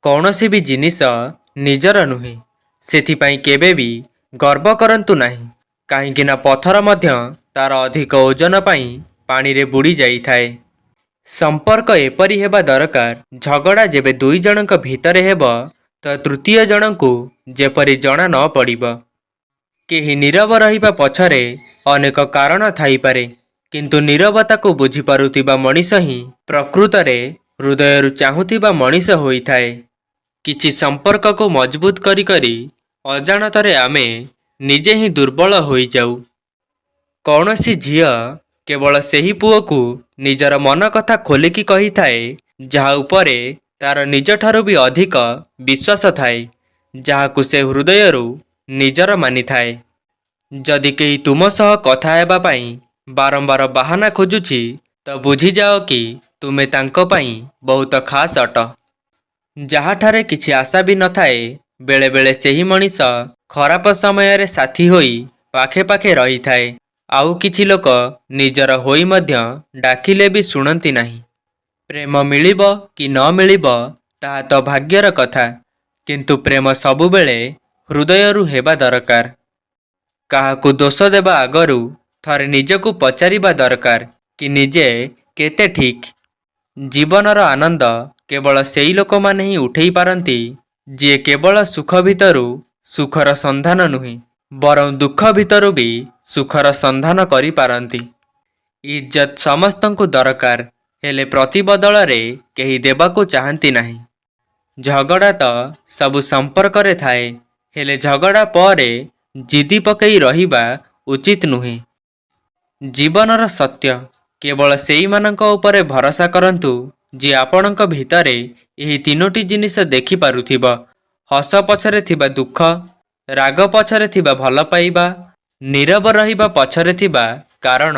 कौनसी भी जिनिस निजर नुहे सेथिपाई केबे भी गर्व करंतु नाही काहींकि ना पत्थर मध्य तार अधिक ओजन पाई पानी रे बुड़ी जाई थाए। संपर्क एपरी हेबा दरकार झगड़ा जेबे दुई जनक भितरे हेब तो तृतीय जनकु जेपरी जना न पड़िब। केही नीरव रहिबा पछरे अनेक कारण थाई पारे किंतु नीरवता को बुझी पारुतिबा मनीष ही प्रकृत रे हृदय चाहुतिबा मनीष होई थाए। किछि संपर्क को मजबूत करी करी अजाणतरे आमे निजे ही दुर्बल होई जाऊ। कौनसी झिया केवल सेही पुओ को निजर मन कथा खोलिकी कही थाए जहा उपरे तार निज ठारू भी अधिक विश्वास थाए जहाकु से हृदयरु निजर मानि थाए। जदि केही तुम सह कथा हेबा पाई बारंबार बहाना खोजुछि तो बुझी जाओ कि तुमे तांको पाई बहुत खास अट। जहाठारे किछि आशा भी न थाए बेले बेले सेही मनीष खराप समय रे साथी होई पाखे पाखे रही थाए। आउ किछि लोक निजर होई मध्य डाकिले भी सुनती नहीं। प्रेम मिलिब कि न मिलिब ताहा तो भाग्यर कथा किंतु प्रेम सबुबेले हृदयरु हेबा दरकार। काहाकु दोष देबा आगरु थरे निजकु पचारिबा दरकार कि निजे केते ठीक। जीवनर आनंद केवल सेई लोक माने ही उठेई पारंती जे केवल सुख भितरु सुखर संधान नुहे बरं दुख भितरु भी सुखर संधान करि पारंती। इज्जत समस्तंकु दरकार हेले प्रति बदल रे केही देबाकु चाहंती नहीं। झगड़ा तो सबु संपर्क रे थाए हेले झगड़ा परे जिदी पकई रहिबा उचित नुहे। जीवनर सत्य केवल सेई मानक उपरे भरोसा करंतु जे आपणक भितरे एही तीनोटी जिनिस देखि पारुथिबा। हस पछरे थिबा दुख, राग पछरे थिबा भल पाइबा, नीरव रहिबा पछरे थिबा कारण।